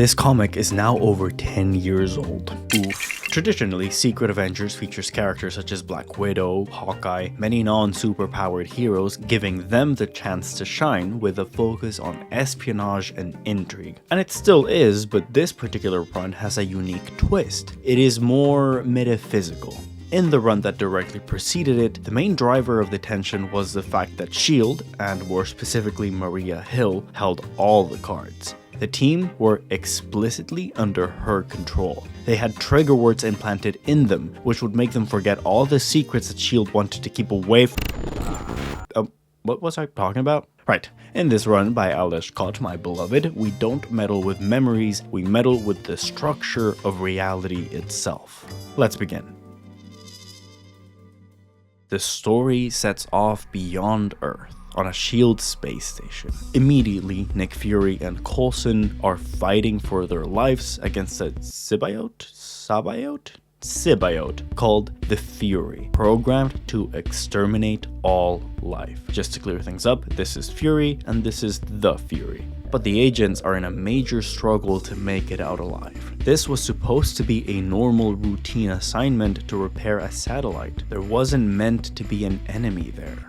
This comic is now over 10 years old. Oof. Traditionally, Secret Avengers features characters such as Black Widow, Hawkeye, many non-superpowered heroes, giving them the chance to shine with a focus on espionage and intrigue. And it still is, but this particular run has a unique twist. It is more metaphysical. In the run that directly preceded it, the main driver of the tension was the fact that S.H.I.E.L.D., and more specifically Maria Hill, held all the cards. The team were explicitly under her control. They had trigger words implanted in them, which would make them forget all the secrets that S.H.I.E.L.D. wanted to keep away from. What was I talking about? Right, in this run by Ales Kot, my beloved, we don't meddle with memories, we meddle with the structure of reality itself. Let's begin. The story sets off beyond Earth, on a S.H.I.E.L.D. space station. Immediately, Nick Fury and Coulson are fighting for their lives against a symbiote called the Fury, programmed to exterminate all life. Just to clear things up, this is Fury and this is the Fury. But the agents are in a major struggle to make it out alive. This was supposed to be a normal routine assignment to repair a satellite. There wasn't meant to be an enemy there.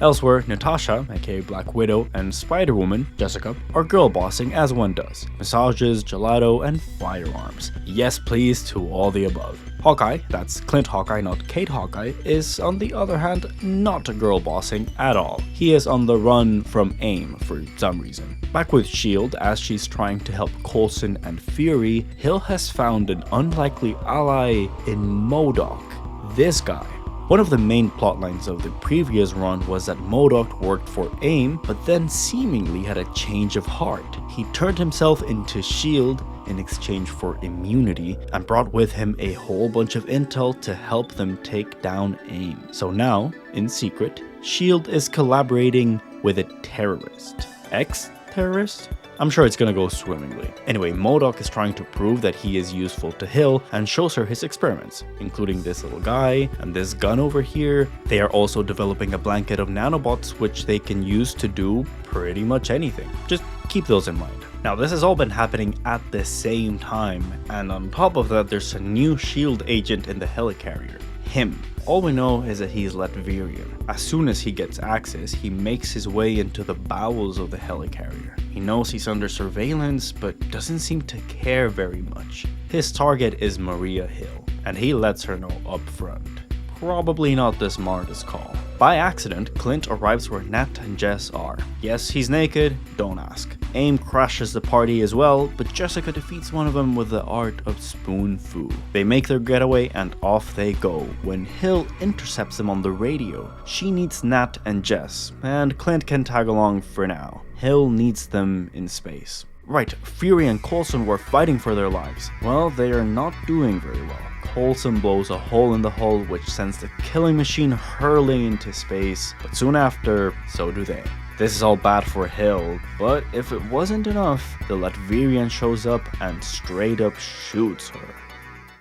Elsewhere, Natasha, aka Black Widow, and Spider-Woman, Jessica, are girl bossing as one does. Massages, gelato, and firearms. Yes please to all the above. Hawkeye, that's Clint Hawkeye, not Kate Hawkeye, is on the other hand not girl bossing at all. He is on the run from AIM for some reason. Back with S.H.I.E.L.D., as she's trying to help Coulson and Fury, Hill has found an unlikely ally in MODOK. This guy. One of the main plotlines of the previous run was that MODOK worked for AIM, but then seemingly had a change of heart. He turned himself into S.H.I.E.L.D. in exchange for immunity, and brought with him a whole bunch of intel to help them take down AIM. So now, in secret, S.H.I.E.L.D. is collaborating with a terrorist. Ex-terrorist? I'm sure it's gonna go swimmingly. Anyway, MODOK is trying to prove that he is useful to Hill and shows her his experiments, including this little guy and this gun over here. They are also developing a blanket of nanobots which they can use to do pretty much anything. Just keep those in mind. Now, this has all been happening at the same time, and on top of that, there's a new S.H.I.E.L.D. agent in the helicarrier. Him. All we know is that he's Latvian. As soon as he gets access, he makes his way into the bowels of the helicarrier. He knows he's under surveillance, but doesn't seem to care very much. His target is Maria Hill, and he lets her know up front. Probably not the smartest call. By accident, Clint arrives where Nat and Jess are. Yes, he's naked, don't ask. AIM crashes the party as well, but Jessica defeats one of them with the art of spoon fu. They make their getaway and off they go, when Hill intercepts them on the radio. She needs Nat and Jess, and Clint can tag along for now. Hill needs them in space. Right, Fury and Coulson were fighting for their lives. Well, they are not doing very well. Coulson blows a hole in the hull which sends the killing machine hurling into space, but soon after, so do they. This is all bad for Hill, but if it wasn't enough, the Latvian shows up and straight up shoots her.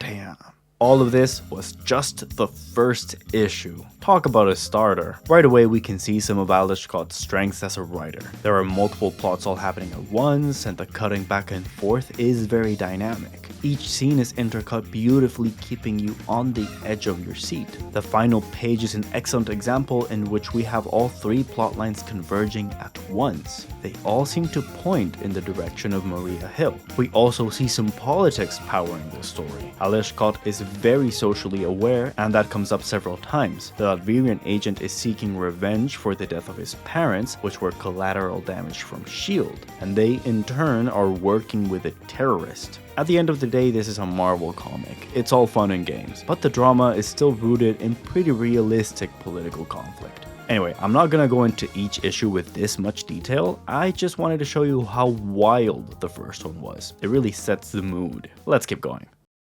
Damn. All of this was just the first issue. Talk about a starter. Right away we can see some of Ales Kot's strengths as a writer. There are multiple plots all happening at once, and the cutting back and forth is very dynamic. Each scene is intercut beautifully, keeping you on the edge of your seat. The final page is an excellent example in which we have all three plotlines converging at once. They all seem to point in the direction of Maria Hill. We also see some politics powering this story. Ales Kot is very socially aware, and that comes up several times. The Latvian agent is seeking revenge for the death of his parents, which were collateral damage from S.H.I.E.L.D., and they in turn are working with a terrorist. At the end of the day, this is a Marvel comic. It's all fun and games, but the drama is still rooted in pretty realistic political conflict. Anyway, I'm not gonna go into each issue with this much detail. I just wanted to show you how wild the first one was. It really sets the mood. Let's keep going.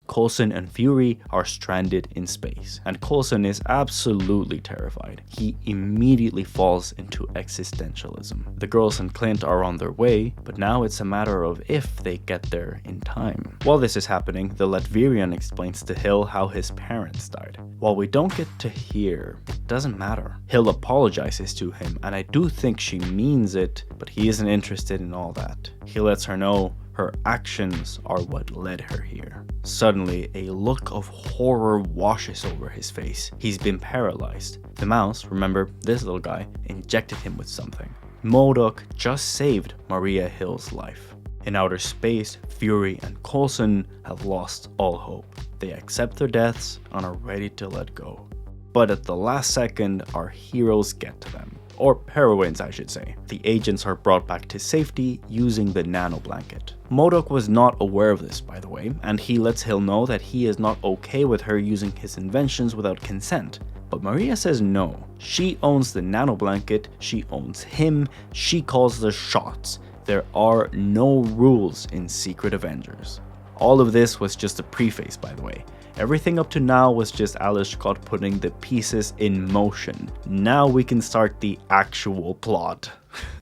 Coulson and Fury are stranded in space, and Coulson is absolutely terrified. He immediately falls into existentialism. The girls and Clint are on their way, but now it's a matter of if they get there in time. While this is happening, the Latvian explains to Hill how his parents died. While we don't get to hear, it doesn't matter. Hill apologizes to him, and I do think she means it, but he isn't interested in all that. He lets her know Her actions are what led her here. Suddenly, a look of horror washes over his face. He's been paralyzed. The mouse, remember this little guy, injected him with something. MODOK just saved Maria Hill's life. In outer space, Fury and Coulson have lost all hope. They accept their deaths and are ready to let go. But at the last second, our heroes get to them. Or heroines, I should say. The agents are brought back to safety using the nano blanket. MODOK was not aware of this, by the way, and he lets Hill know that he is not okay with her using his inventions without consent. But Maria says no. She owns the nano blanket, she owns him, she calls the shots. There are no rules in Secret Avengers. All of this was just a preface, by the way. Everything up to now was just Ales Kot putting the pieces in motion. Now we can start the actual plot.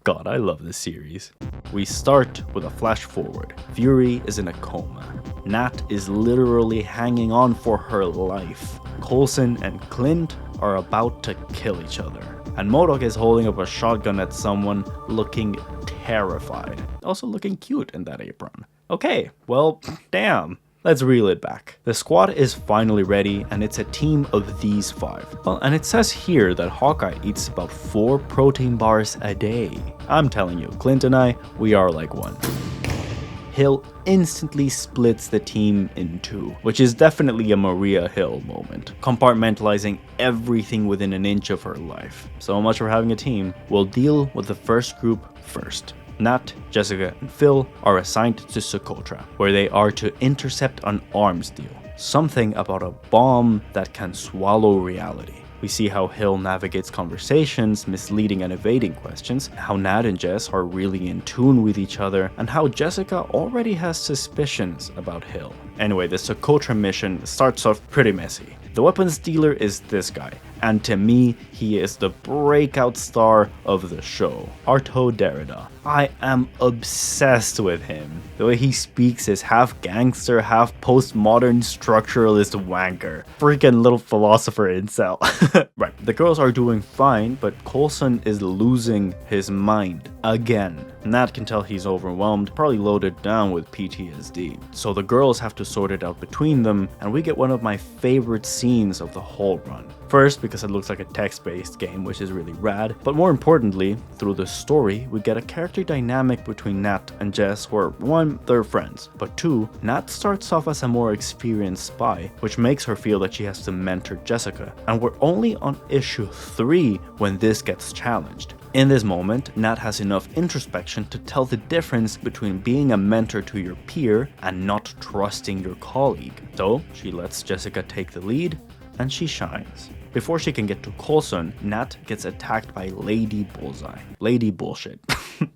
God, I love this series. We start with a flash forward. Fury is in a coma. Nat is literally hanging on for her life. Coulson and Clint are about to kill each other. And MODOK is holding up a shotgun at someone, looking terrified. Also looking cute in that apron. Okay, well, damn. Let's reel it back. The squad is finally ready, and it's a team of these 5. Well, and it says here that Hawkeye eats about 4 protein bars a day. I'm telling you, Clint and I, we are like one. Hill instantly splits the team in 2, which is definitely a Maria Hill moment, compartmentalizing everything within an inch of her life. So much for having a team. We'll deal with the first group first. Nat, Jessica, and Phil are assigned to Socotra, where they are to intercept an arms deal. Something about a bomb that can swallow reality. We see how Hill navigates conversations, misleading and evading questions, how Nat and Jess are really in tune with each other, and how Jessica already has suspicions about Hill. Anyway, the Socotra mission starts off pretty messy. The weapons dealer is this guy, and to me, he is the breakout star of the show, Arto Derrida. I am obsessed with him. The way he speaks is half gangster, half postmodern structuralist wanker. Freaking little philosopher incel. Right, the girls are doing fine, but Coulson is losing his mind again. Nat can tell he's overwhelmed, probably loaded down with PTSD. So the girls have to sort it out between them, and we get one of my favorite scenes of the whole run. First, because it looks like a text-based game, which is really rad, but more importantly, through the story, we get a character dynamic between Nat and Jess where 1, they're friends, but 2, Nat starts off as a more experienced spy, which makes her feel that she has to mentor Jessica, and we're only on issue 3 when this gets challenged. In this moment, Nat has enough introspection to tell the difference between being a mentor to your peer and not trusting your colleague. So she lets Jessica take the lead, and she shines. Before she can get to Coulson, Nat gets attacked by Lady Bullseye. Lady Bullshit.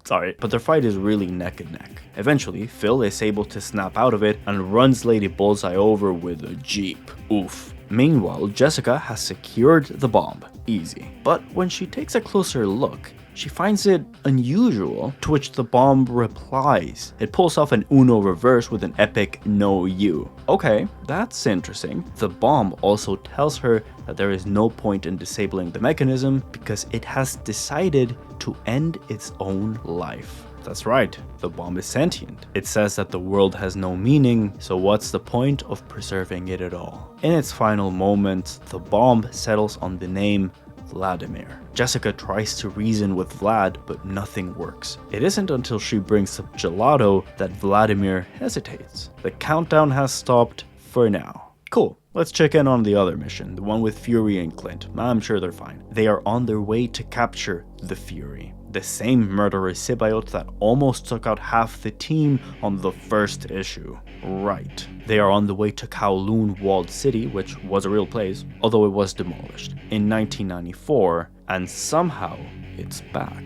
Sorry, but their fight is really neck and neck. Eventually, Phil is able to snap out of it and runs Lady Bullseye over with a jeep. Oof. Meanwhile, Jessica has secured the bomb. Easy. But when she takes a closer look, she finds it unusual, to which the bomb replies. It pulls off an Uno reverse with an epic "No you." Okay, that's interesting. The bomb also tells her that there is no point in disabling the mechanism because it has decided to end its own life. That's right, the bomb is sentient. It says that the world has no meaning, so what's the point of preserving it at all? In its final moments, the bomb settles on the name Vladimir. Jessica tries to reason with Vlad, but nothing works. It isn't until she brings up gelato that Vladimir hesitates. The countdown has stopped for now. Cool. Let's check in on the other mission, the one with Fury and Clint. I'm sure they're fine. They are on their way to capture the Fury, the same murderous symbiote that almost took out half the team on the first issue. Right. They are on the way to Kowloon Walled City, which was a real place, although it was demolished, in 1994, and somehow it's back.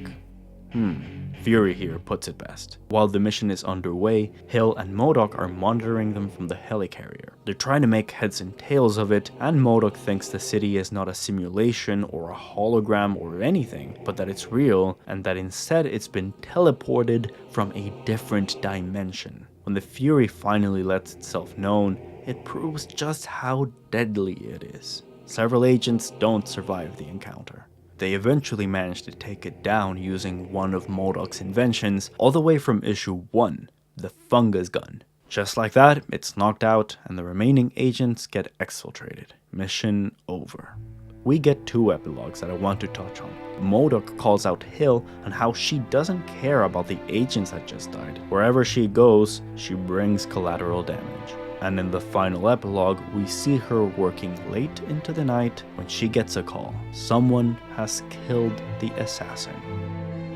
Fury here puts it best. While the mission is underway, Hill and MODOK are monitoring them from the helicarrier. They're trying to make heads and tails of it, and MODOK thinks the city is not a simulation or a hologram or anything, but that it's real, and that instead it's been teleported from a different dimension. When the Fury finally lets itself known, it proves just how deadly it is. Several agents don't survive the encounter. They eventually manage to take it down using one of MODOK's inventions all the way from issue 1, the fungus gun. Just like that, it's knocked out and the remaining agents get exfiltrated. Mission over. We get 2 epilogues that I want to touch on. MODOK calls out Hill on how she doesn't care about the agents that just died. Wherever she goes, she brings collateral damage. And in the final epilogue, we see her working late into the night when she gets a call. Someone has killed the assassin.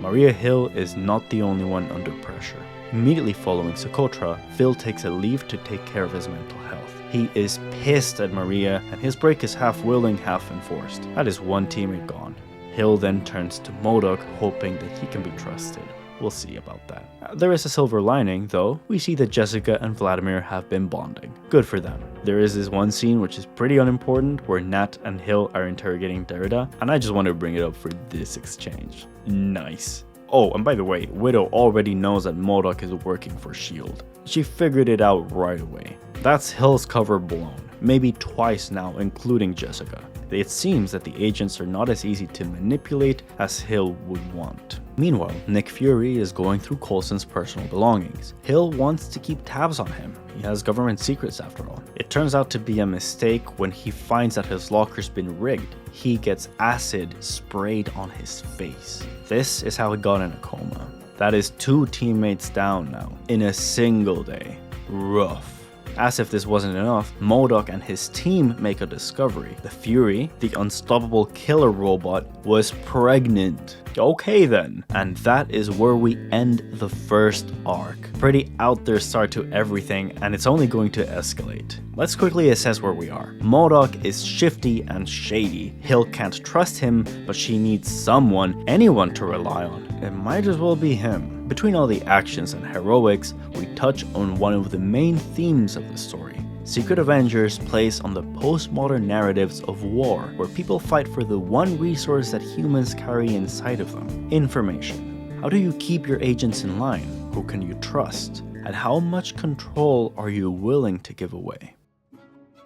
Maria Hill is not the only one under pressure. Immediately following Socotra, Phil takes a leave to take care of his mental health. He is pissed at Maria, and his break is half willing, half enforced. That is one teammate gone. Hill then turns to MODOK, hoping that he can be trusted. We'll see about that. There is a silver lining, though. We see that Jessica and Vladimir have been bonding. Good for them. There is this one scene which is pretty unimportant, where Nat and Hill are interrogating Derrida, and I just want to bring it up for this exchange. Nice. Oh, and by the way, Widow already knows that MODOK is working for S.H.I.E.L.D. She figured it out right away. That's Hill's cover blown, maybe twice now, including Jessica. It seems that the agents are not as easy to manipulate as Hill would want. Meanwhile, Nick Fury is going through Coulson's personal belongings. Hill wants to keep tabs on him. He has government secrets after all. It turns out to be a mistake when he finds that his locker's been rigged. He gets acid sprayed on his face. This is how he got in a coma. That is 2 teammates down now, in a single day. Rough. As if this wasn't enough, MODOK and his team make a discovery. The Fury, the unstoppable killer robot, was pregnant. Okay then. And that is where we end the first arc. Pretty out there start to everything, and it's only going to escalate. Let's quickly assess where we are. MODOK is shifty and shady. Hill can't trust him, but she needs someone, anyone to rely on. It might as well be him. Between all the actions and heroics, we touch on one of the main themes of the story. Secret Avengers plays on the postmodern narratives of war, where people fight for the one resource that humans carry inside of them: information. How do you keep your agents in line? Who can you trust? And how much control are you willing to give away?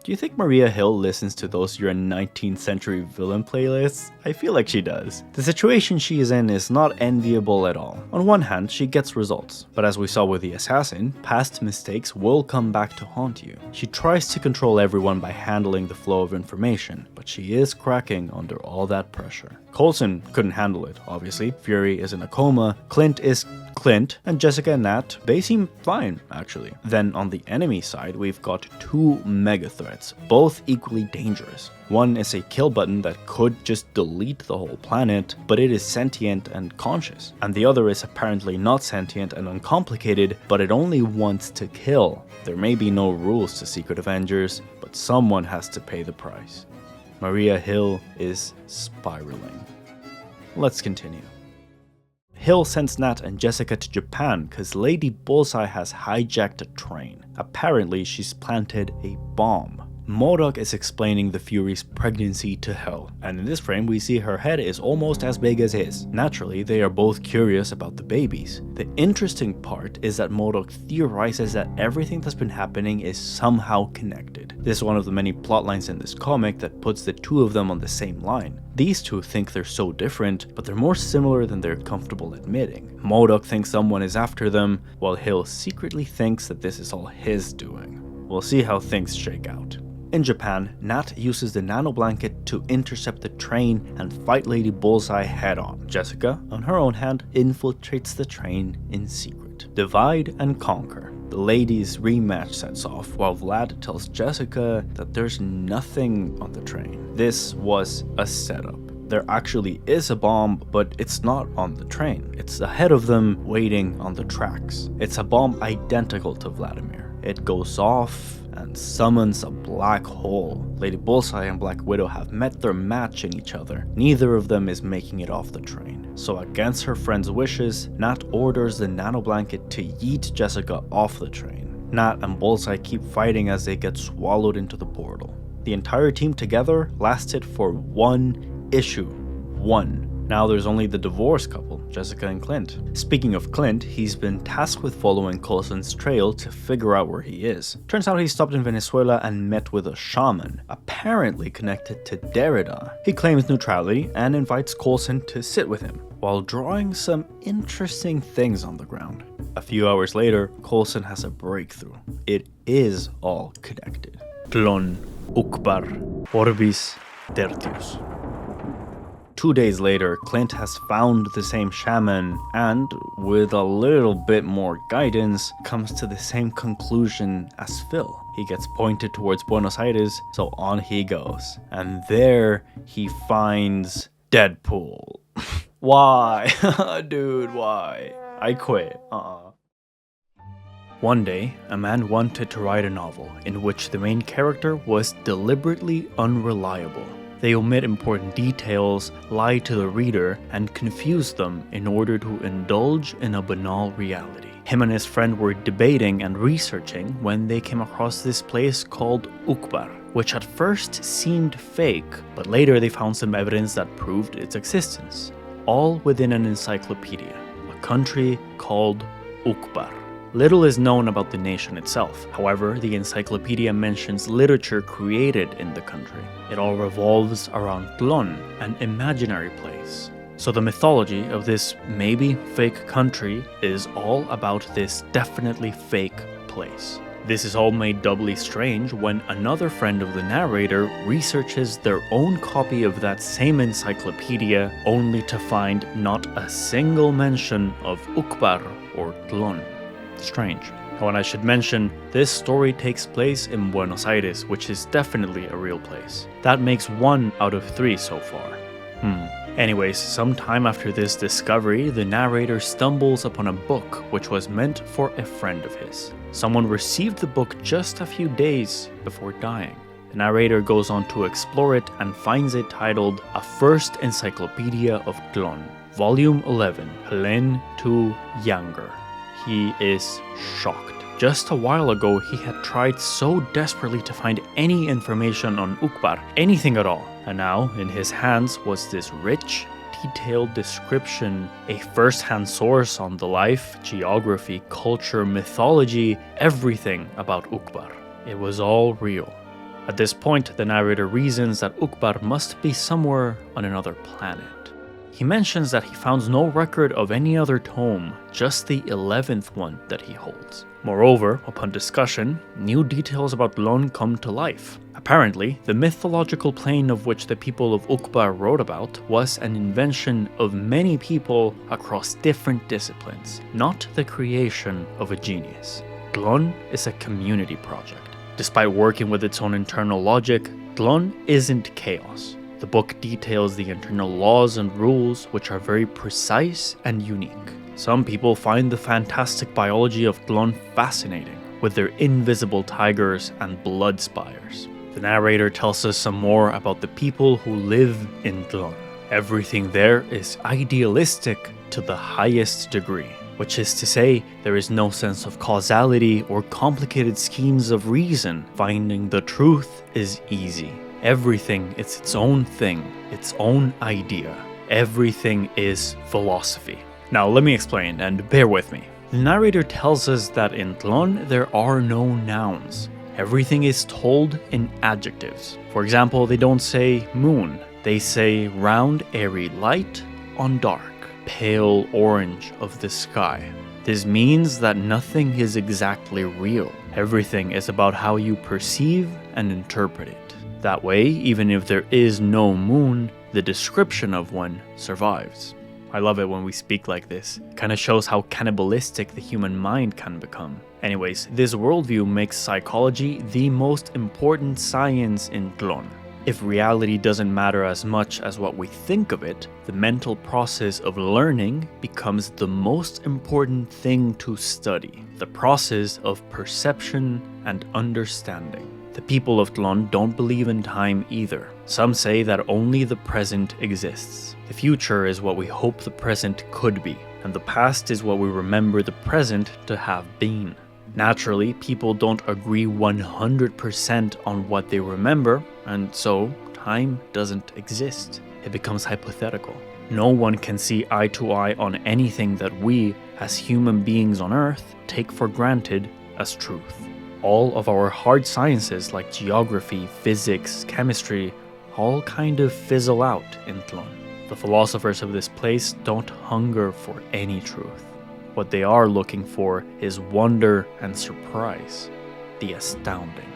Do you think Maria Hill listens to those You're a 19th Century Villain playlists? I feel like she does. The situation she is in is not enviable at all. On one hand, she gets results, but as we saw with the assassin, past mistakes will come back to haunt you. She tries to control everyone by handling the flow of information, but she is cracking under all that pressure. Coulson couldn't handle it, obviously. Fury is in a coma, Clint is Clint, and Jessica and Nat, they seem fine, actually. Then on the enemy side, we've got 2 mega threats, both equally dangerous. One is a kill button that could just delete the whole planet, but it is sentient and conscious. And the other is apparently not sentient and uncomplicated, but it only wants to kill. There may be no rules to Secret Avengers, but someone has to pay the price. Maria Hill is spiraling. Let's continue. Hill sends Nat and Jessica to Japan because Lady Bullseye has hijacked a train. Apparently, she's planted a bomb. MODOK is explaining the Fury's pregnancy to Hill, and in this frame we see her head is almost as big as his. Naturally, they are both curious about the babies. The interesting part is that MODOK theorizes that everything that's been happening is somehow connected. This is one of the many plotlines in this comic that puts the 2 of them on the same line. These 2 think they're so different, but they're more similar than they're comfortable admitting. MODOK thinks someone is after them, while Hill secretly thinks that this is all his doing. We'll see how things shake out. In Japan, Nat uses the nanoblanket to intercept the train and fight Lady Bullseye head-on. Jessica, on her own hand, infiltrates the train in secret. Divide and conquer. The ladies' rematch sets off, while Vlad tells Jessica that there's nothing on the train. This was a setup. There actually is a bomb, but it's not on the train. It's ahead of them, waiting on the tracks. It's a bomb identical to Vladimir. It goes off and summons a black hole. Lady Bullseye and Black Widow have met their match in each other. Neither of them is making it off the train. So against her friend's wishes, Nat orders the nanoblanket to yeet Jessica off the train. Nat and Bullseye keep fighting as they get swallowed into the portal. The entire team together lasted for 1 issue. 1. Now there's only the divorced couple, Jessica and Clint. Speaking of Clint, he's been tasked with following Coulson's trail to figure out where he is. Turns out he stopped in Venezuela and met with a shaman, apparently connected to Derrida. He claims neutrality and invites Coulson to sit with him, while drawing some interesting things on the ground. A few hours later, Coulson has a breakthrough. It is all connected. Tlon, Uqbar, Orbis, Tertius. 2 days later, Clint has found the same shaman and, with a little bit more guidance, comes to the same conclusion as Phil. He gets pointed towards Buenos Aires, so on he goes. And there he finds Deadpool. Why? Dude, why? I quit. One day, a man wanted to write a novel in which the main character was deliberately unreliable. They omit important details, lie to the reader, and confuse them in order to indulge in a banal reality. Him and his friend were debating and researching when they came across this place called Uqbar, which at first seemed fake, but later they found some evidence that proved its existence. All within an encyclopedia, a country called Uqbar. Little is known about the nation itself. However, the encyclopedia mentions literature created in the country. It all revolves around Tlon, an imaginary place. So the mythology of this maybe fake country is all about this definitely fake place. This is all made doubly strange when another friend of the narrator researches their own copy of that same encyclopedia only to find not a single mention of Uqbar or Tlon. Strange. Oh, and I should mention, this story takes place in Buenos Aires, which is definitely a real place. That makes 1 out of 3 so far. Anyways, sometime after this discovery, the narrator stumbles upon a book which was meant for a friend of his. Someone received the book just a few days before dying. The narrator goes on to explore it and finds it titled A First Encyclopedia of Tlon, Volume 11, Helen to Younger. He is shocked. Just a while ago, he had tried so desperately to find any information on Uqbar, anything at all. And now, in his hands was this rich, detailed description, a first-hand source on the life, geography, culture, mythology, everything about Uqbar. It was all real. At this point, the narrator reasons that Uqbar must be somewhere on another planet. He mentions that he found no record of any other tome, just the 11th one that he holds. Moreover, upon discussion, new details about Tlon come to life. Apparently, the mythological plane of which the people of Uqbar wrote about was an invention of many people across different disciplines, not the creation of a genius. Tlon is a community project. Despite working with its own internal logic, Tlon isn't chaos. The book details the internal laws and rules, which are very precise and unique. Some people find the fantastic biology of Tlon fascinating, with their invisible tigers and blood spires. The narrator tells us some more about the people who live in Tlon. Everything there is idealistic to the highest degree, which is to say, there is no sense of causality or complicated schemes of reason. Finding the truth is easy. Everything is its own thing, its own idea. Everything is philosophy. Now let me explain, and bear with me. The narrator tells us that in Tlon there are no nouns. Everything is told in adjectives. For example, they don't say moon. They say round airy light on dark, pale orange of the sky. This means that nothing is exactly real. Everything is about how you perceive and interpret it. That way, even if there is no moon, the description of one survives. I love it when we speak like this. It kind of shows how cannibalistic the human mind can become. Anyways, this worldview makes psychology the most important science in Tlon. If reality doesn't matter as much as what we think of it, the mental process of learning becomes the most important thing to study. The process of perception and understanding. The people of Tlon don't believe in time either. Some say that only the present exists. The future is what we hope the present could be, and the past is what we remember the present to have been. Naturally, people don't agree 100% on what they remember, and so time doesn't exist. It becomes hypothetical. No one can see eye to eye on anything that we, as human beings on Earth, take for granted as truth. All of our hard sciences like geography, physics, chemistry, all kind of fizzle out in Tlon. The philosophers of this place don't hunger for any truth. What they are looking for is wonder and surprise. The astounding.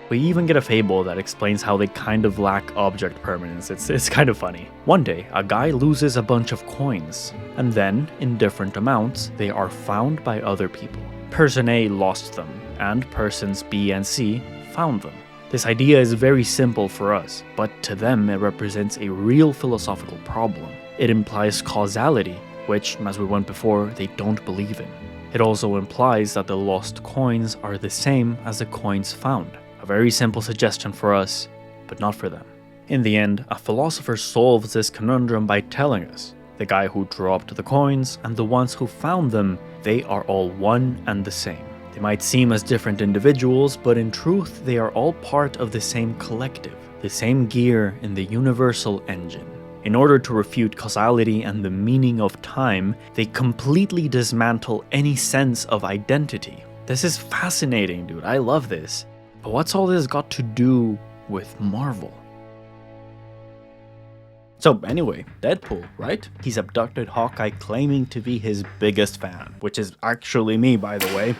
We even get a fable that explains how they kind of lack object permanence. It's kind of funny. One day, a guy loses a bunch of coins, and then, in different amounts, they are found by other people. Person A lost them, and persons B and C found them. This idea is very simple for us, but to them it represents a real philosophical problem. It implies causality, which, as we went before, they don't believe in. It also implies that the lost coins are the same as the coins found. A very simple suggestion for us, but not for them. In the end, a philosopher solves this conundrum by telling us the guy who dropped the coins and the ones who found them, they are all one and the same. They might seem as different individuals, but in truth, they are all part of the same collective, the same gear in the universal engine. In order to refute causality and the meaning of time, they completely dismantle any sense of identity. This is fascinating, dude. I love this. But what's all this got to do with Marvel? So anyway, Deadpool, right? He's abducted Hawkeye claiming to be his biggest fan, which is actually me, by the way.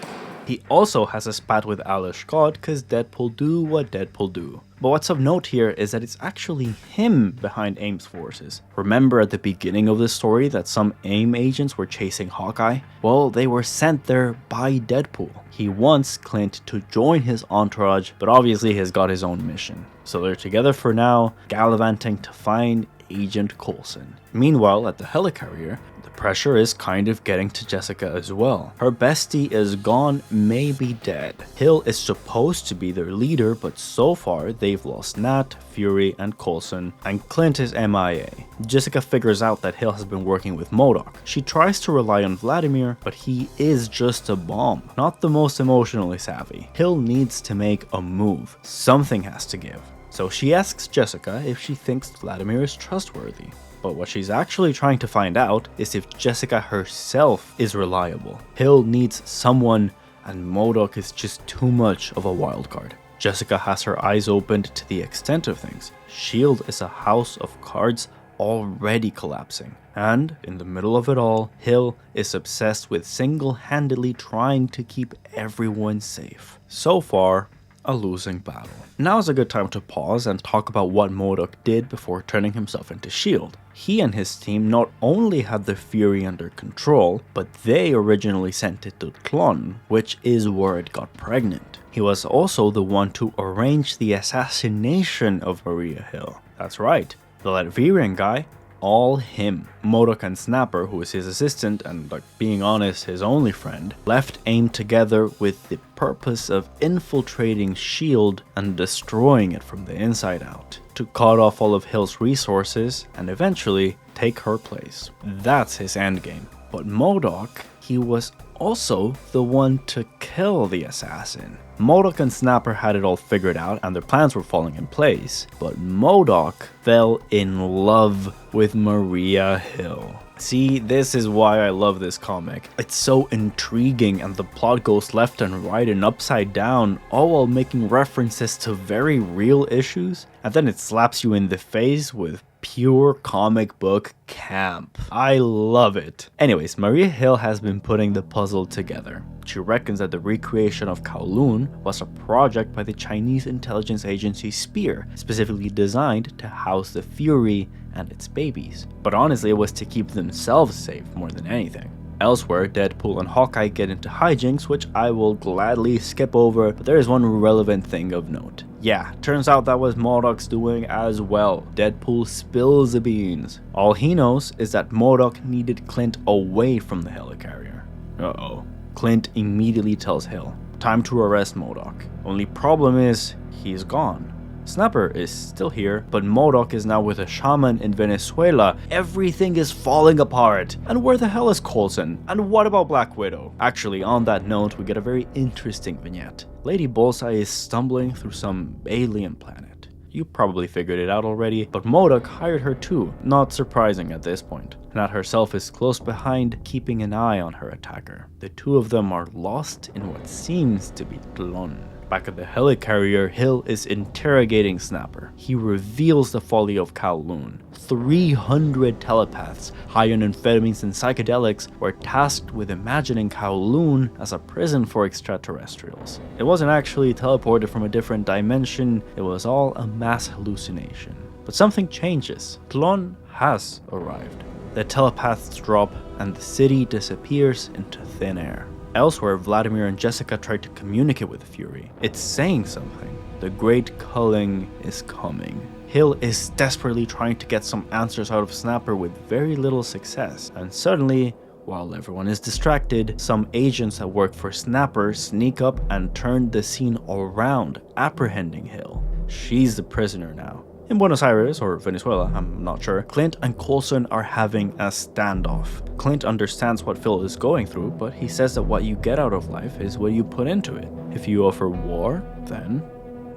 He also has a spat with Ales Kot cause Deadpool do what Deadpool do. But what's of note here is that it's actually him behind AIM's forces. Remember at the beginning of the story that some AIM agents were chasing Hawkeye? Well, they were sent there by Deadpool. He wants Clint to join his entourage, but obviously he's got his own mission. So they're together for now, gallivanting to find Agent Coulson. Meanwhile, at the helicarrier, the pressure is kind of getting to Jessica as well. Her bestie is gone, maybe dead. Hill is supposed to be their leader, but so far they've lost Nat, Fury, and Coulson, and Clint is MIA. Jessica figures out that Hill has been working with MODOK. She tries to rely on Vladimir, but he is just a bomb, not the most emotionally savvy. Hill needs to make a move. Something has to give. So she asks Jessica if she thinks Vladimir is trustworthy. But what she's actually trying to find out is if Jessica herself is reliable. Hill needs someone, and MODOK is just too much of a wildcard. Jessica has her eyes opened to the extent of things. S.H.I.E.L.D. is a house of cards already collapsing. And, in the middle of it all, Hill is obsessed with single-handedly trying to keep everyone safe. So far, a losing battle. Now is a good time to pause and talk about what MODOK did before turning himself into S.H.I.E.L.D. He and his team not only had the Fury under control, but they originally sent it to Tlon, which is where it got pregnant. He was also the one to arrange the assassination of Maria Hill. That's right, the Latvian guy, all him. MODOK and Snapper, who is his assistant and, being honest, his only friend, left AIM together with the purpose of infiltrating S.H.I.E.L.D. and destroying it from the inside out, to cut off all of Hill's resources and eventually take her place. That's his endgame. But MODOK, he was also the one to kill the assassin. MODOK and Snapper had it all figured out and their plans were falling in place, but MODOK fell in love with Maria Hill. See, this is why I love this comic. It's so intriguing and the plot goes left and right and upside down, all while making references to very real issues, and then it slaps you in the face with pure comic book camp. I love it. Anyways, Maria Hill has been putting the puzzle together. She reckons that the recreation of Kowloon was a project by the Chinese intelligence agency Spear, specifically designed to house the Fury and its babies. But honestly, it was to keep themselves safe more than anything. Elsewhere, Deadpool and Hawkeye get into hijinks, which I will gladly skip over, but there is one relevant thing of note. Yeah, turns out that was MODOK's doing as well. Deadpool spills the beans. All he knows is that MODOK needed Clint away from the helicarrier. Uh-oh. Clint immediately tells Hill, time to arrest MODOK. Only problem is, he's gone. Snapper is still here, but MODOK is now with a shaman in Venezuela. Everything is falling apart. And where the hell is Coulson? And what about Black Widow? Actually, on that note, we get a very interesting vignette. Lady Bullseye is stumbling through some alien planet. You probably figured it out already, but MODOK hired her too. Not surprising at this point. Nat herself is close behind, keeping an eye on her attacker. The two of them are lost in what seems to be Tlon. Back at the helicarrier, Hill is interrogating Snapper. He reveals the folly of Kowloon. 300 telepaths high on amphetamines and psychedelics were tasked with imagining Kowloon as a prison for extraterrestrials. It wasn't actually teleported from a different dimension, it was all a mass hallucination. But something changes. Tlon has arrived. The telepaths drop and the city disappears into thin air. Elsewhere, Vladimir and Jessica try to communicate with Fury. It's saying something. The Great Culling is coming. Hill is desperately trying to get some answers out of Snapper with very little success. And suddenly, while everyone is distracted, some agents that work for Snapper sneak up and turn the scene around, apprehending Hill. She's the prisoner now. In Buenos Aires, or Venezuela, I'm not sure, Clint and Coulson are having a standoff. Clint understands what Phil is going through, but he says that what you get out of life is what you put into it. If you offer war, then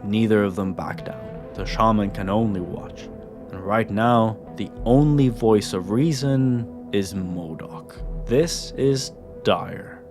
neither of them back down. The shaman can only watch. And right now, the only voice of reason is MODOK. This is dire.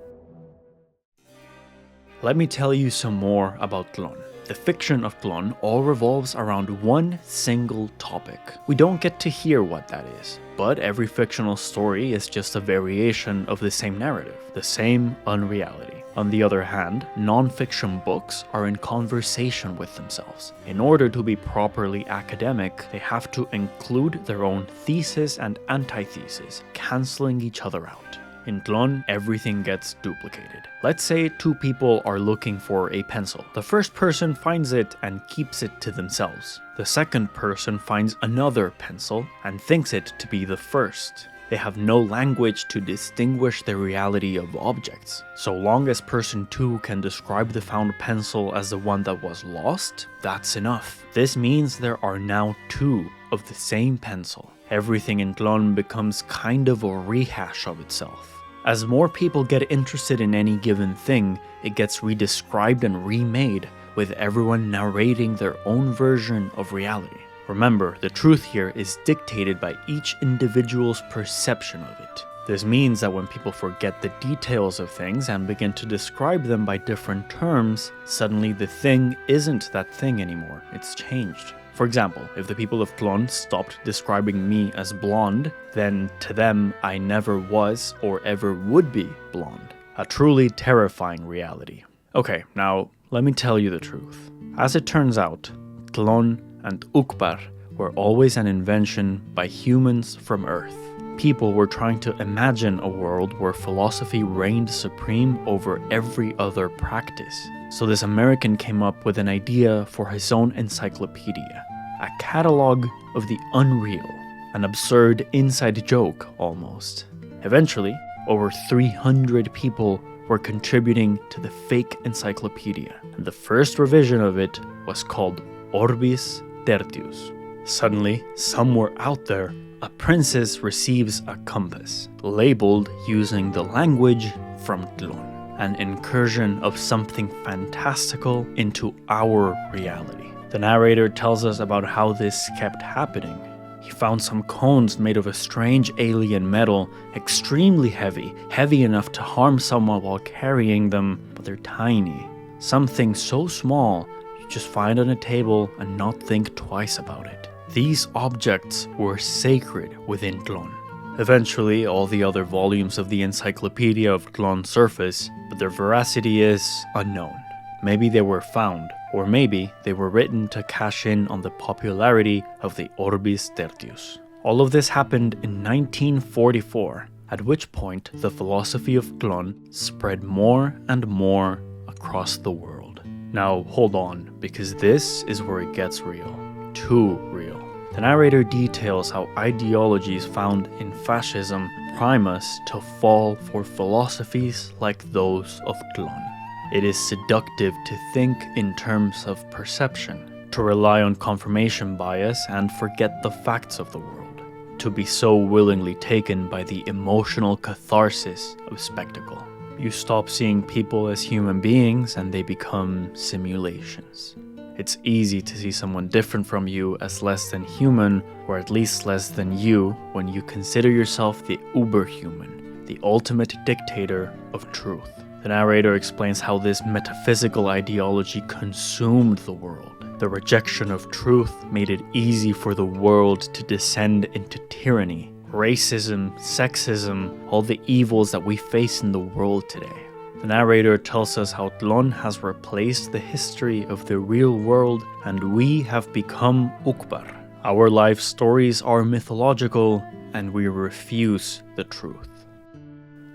Let me tell you some more about Tlon. The fiction of Tlon all revolves around one single topic. We don't get to hear what that is, but every fictional story is just a variation of the same narrative, the same unreality. On the other hand, non-fiction books are in conversation with themselves. In order to be properly academic, they have to include their own thesis and antithesis, cancelling each other out. In Tlon, everything gets duplicated. Let's say two people are looking for a pencil. The first person finds it and keeps it to themselves. The second person finds another pencil and thinks it to be the first. They have no language to distinguish the reality of objects. So long as person 2 can describe the found pencil as the one that was lost, that's enough. This means there are now two of the same pencil. Everything in Tlon becomes kind of a rehash of itself. As more people get interested in any given thing, it gets redescribed and remade, with everyone narrating their own version of reality. Remember, the truth here is dictated by each individual's perception of it. This means that when people forget the details of things and begin to describe them by different terms, suddenly the thing isn't that thing anymore, it's changed. For example, if the people of Tlon stopped describing me as blonde, then to them I never was or ever would be blonde. A truly terrifying reality. Okay, now let me tell you the truth. As it turns out, Tlon and Uqbar were always an invention by humans from Earth. People were trying to imagine a world where philosophy reigned supreme over every other practice. So this American came up with an idea for his own encyclopedia. A catalog of the unreal. An absurd inside joke, almost. Eventually, over 300 people were contributing to the fake encyclopedia. And the first revision of it was called Orbis Tertius. Suddenly, somewhere out there, a princess receives a compass, labeled using the language from Tlon. An incursion of something fantastical into our reality. The narrator tells us about how this kept happening. He found some cones made of a strange alien metal, extremely heavy, heavy enough to harm someone while carrying them, but they're tiny. Something so small, you just find on a table and not think twice about it. These objects were sacred within Tlon. Eventually, all the other volumes of the Encyclopedia of Tlon surface, but their veracity is unknown. Maybe they were found, or maybe they were written to cash in on the popularity of the Orbis Tertius. All of this happened in 1944, at which point the philosophy of Tlon spread more and more across the world. Now hold on, because this is where it gets real. Too real. The narrator details how ideologies found in fascism prime us to fall for philosophies like those of Tlon. It is seductive to think in terms of perception, to rely on confirmation bias and forget the facts of the world, to be so willingly taken by the emotional catharsis of spectacle. You stop seeing people as human beings and they become simulations. It's easy to see someone different from you as less than human, or at least less than you, when you consider yourself the uberhuman, the ultimate dictator of truth. The narrator explains how this metaphysical ideology consumed the world. The rejection of truth made it easy for the world to descend into tyranny. Racism, sexism, all the evils that we face in the world today. The narrator tells us how Tlön has replaced the history of the real world and we have become Ukbar. Our life stories are mythological and we refuse the truth.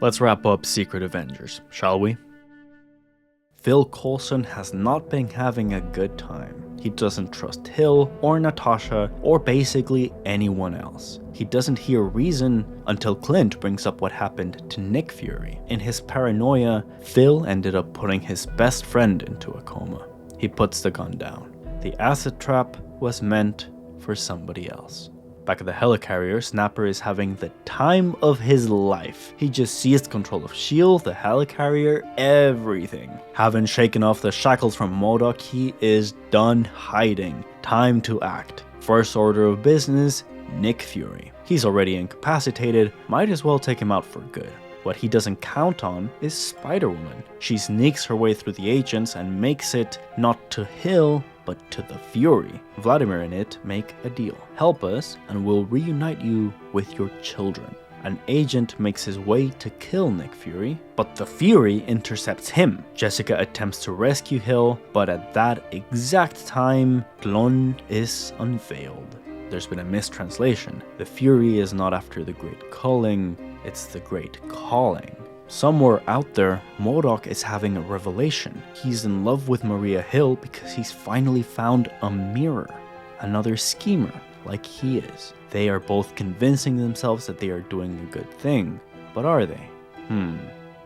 Let's wrap up Secret Avengers, shall we? Phil Coulson has not been having a good time. He doesn't trust Hill or Natasha or basically anyone else. He doesn't hear reason until Clint brings up what happened to Nick Fury. In his paranoia, Phil ended up putting his best friend into a coma. He puts the gun down. The acid trap was meant for somebody else. Back at the helicarrier, Snapper is having the time of his life. He just seized control of S.H.I.E.L.D., the helicarrier, everything. Having shaken off the shackles from MODOK, he is done hiding. Time to act. First order of business, Nick Fury. He's already incapacitated, might as well take him out for good. What he doesn't count on is Spider-Woman. She sneaks her way through the agents and makes it not to Hill, but to the Fury. Vladimir and it make a deal. Help us and we'll reunite you with your children. An agent makes his way to kill Nick Fury, but the Fury intercepts him. Jessica attempts to rescue Hill, but at that exact time, Tlön is unveiled. There's been a mistranslation. The Fury is not after the Great Culling, it's the Great Calling. Somewhere out there, MODOK is having a revelation. He's in love with Maria Hill because he's finally found a mirror. Another schemer, like he is. They are both convincing themselves that they are doing a good thing. But are they?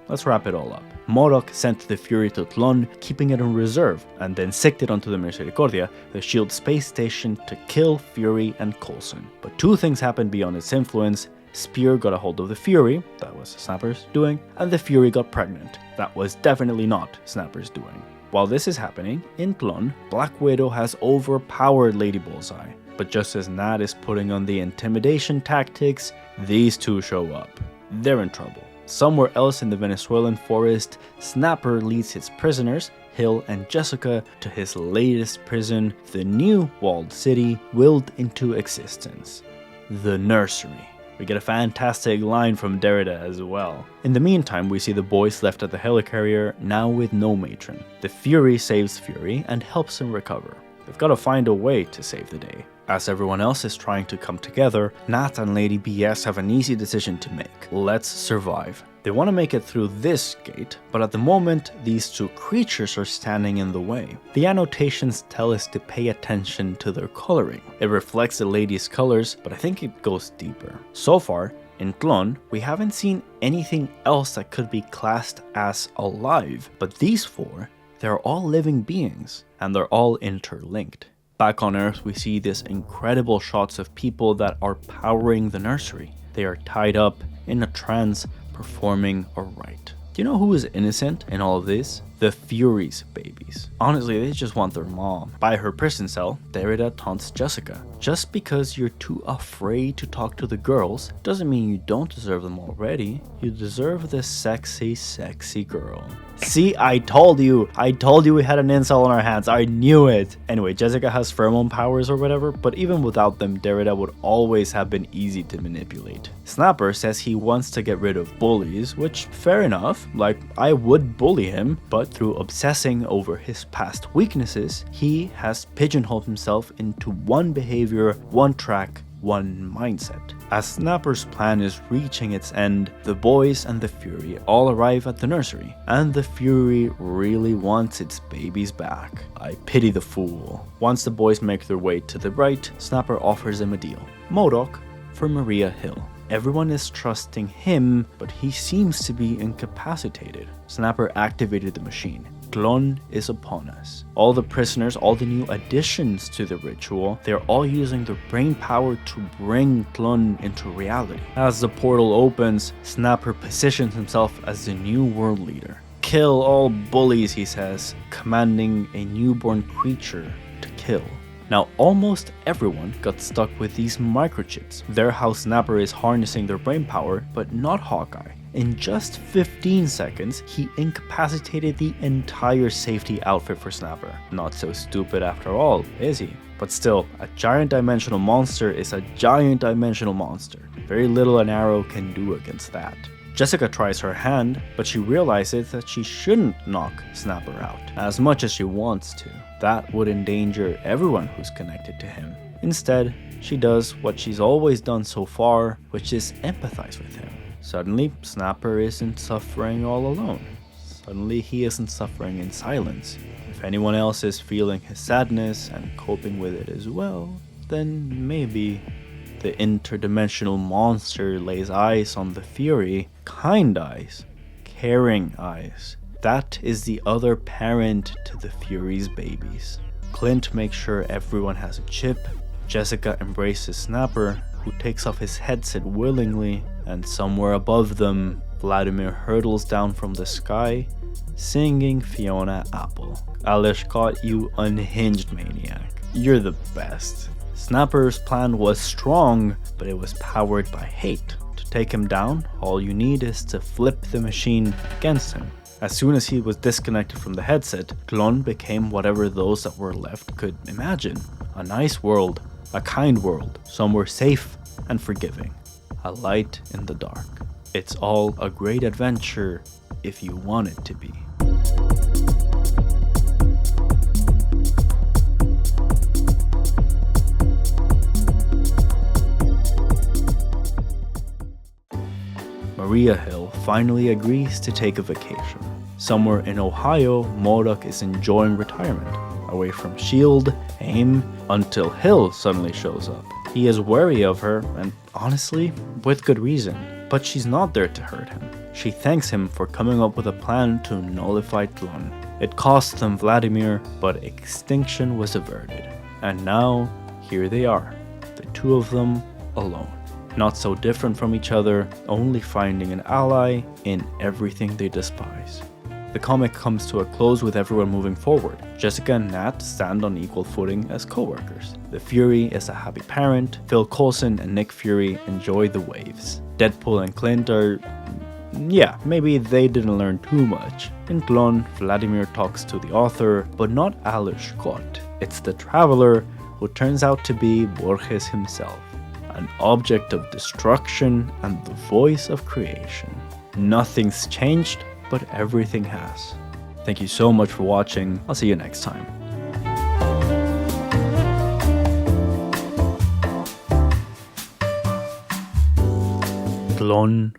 Let's wrap it all up. MODOK sent the Fury to Tlön, keeping it in reserve, and then sicked it onto the Misericordia, the S.H.I.E.L.D. space station, to kill Fury and Coulson. But two things happened beyond its influence. Spear got a hold of the Fury, that was Snapper's doing, and the Fury got pregnant. That was definitely not Snapper's doing. While this is happening, in Tlön, Black Widow has overpowered Lady Bullseye. But just as Nat is putting on the intimidation tactics, these two show up. They're in trouble. Somewhere else in the Venezuelan forest, Snapper leads his prisoners, Hill and Jessica, to his latest prison, the new walled city willed into existence. The nursery. We get a fantastic line from Derrida as well. In the meantime, we see the boys left at the helicarrier, now with no matron. The Fury saves Fury and helps him recover. They've got to find a way to save the day. As everyone else is trying to come together, Nat and Lady BS have an easy decision to make. Let's survive. They want to make it through this gate, but at the moment, these two creatures are standing in the way. The annotations tell us to pay attention to their coloring. It reflects the lady's colors, but I think it goes deeper. So far, in Tlön, we haven't seen anything else that could be classed as alive, but these four, they're all living beings, and they're all interlinked. Back on Earth, we see these incredible shots of people that are powering the nursery. They are tied up in a trance, performing a rite. Do you know who is innocent in all of this? The Fury's babies. Honestly, they just want their mom. By her prison cell, Derrida taunts Jessica. Just because you're too afraid to talk to the girls doesn't mean you don't deserve them already. You deserve the sexy, sexy girl. See, I told you we had an incel on our hands. I knew it. Anyway, Jessica has pheromone powers or whatever, but even without them, Derrida would always have been easy to manipulate. Snapper says he wants to get rid of bullies, which fair enough, like I would bully him, but through obsessing over his past weaknesses, he has pigeonholed himself into one behavior, one track, one mindset. As Snapper's plan is reaching its end, the boys and the Fury all arrive at the nursery, and the Fury really wants its babies back. I pity the fool. Once the boys make their way to the right, Snapper offers them a deal. MODOK for Maria Hill. Everyone is trusting him, but he seems to be incapacitated. Snapper activated the machine. Tlön is upon us. All the prisoners, all the new additions to the ritual, they're all using their brain power to bring Tlön into reality. As the portal opens, Snapper positions himself as the new world leader. Kill all bullies, he says, commanding a newborn creature to kill. Now, almost everyone got stuck with these microchips. They're how Snapper is harnessing their brain power, but not Hawkeye. in just 15 seconds, he incapacitated the entire safety outfit for Snapper. Not so stupid after all, is he? But still, a giant dimensional monster is a giant dimensional monster. Very little an arrow can do against that. Jessica tries her hand, but she realizes that she shouldn't knock Snapper out as much as she wants to. That would endanger everyone who's connected to him. Instead, she does what she's always done so far, which is empathize with him. Suddenly, Snapper isn't suffering all alone. Suddenly, he isn't suffering in silence. If anyone else is feeling his sadness and coping with it as well, then maybe the interdimensional monster lays eyes on the Fury, kind eyes, caring eyes. That is the other parent to the Fury's babies. Clint makes sure everyone has a chip. Jessica embraces Snapper, who takes off his headset willingly, and somewhere above them, Vladimir hurtles down from the sky, singing Fiona Apple. Ales Kot, you unhinged maniac. You're the best. Snapper's plan was strong, but it was powered by hate. To take him down, all you need is to flip the machine against him. As soon as he was disconnected from the headset, Klon became whatever those that were left could imagine. A nice world, a kind world, somewhere safe and forgiving. A light in the dark. It's all a great adventure if you want it to be. Maria Hill finally agrees to take a vacation. Somewhere in Ohio, MODOK is enjoying retirement, away from S.H.I.E.L.D., AIM, until Hill suddenly shows up. He is wary of her, and honestly, with good reason. But she's not there to hurt him. She thanks him for coming up with a plan to nullify Tlon. It cost them Vladimir, but extinction was averted. And now, here they are, the two of them alone. Not so different from each other, only finding an ally in everything they despise. The comic comes to a close with everyone moving forward. Jessica and Nat stand on equal footing as co-workers. The Fury is a happy parent. Phil Coulson and Nick Fury enjoy the waves. Deadpool and Clint are... yeah, maybe they didn't learn too much. In Tlon, Vladimir talks to the author, but not Ales Kot. It's the Traveler, who turns out to be Borges himself. An object of destruction and the voice of creation. Nothing's changed, but everything has. Thank you so much for watching. I'll see you next time. Tlon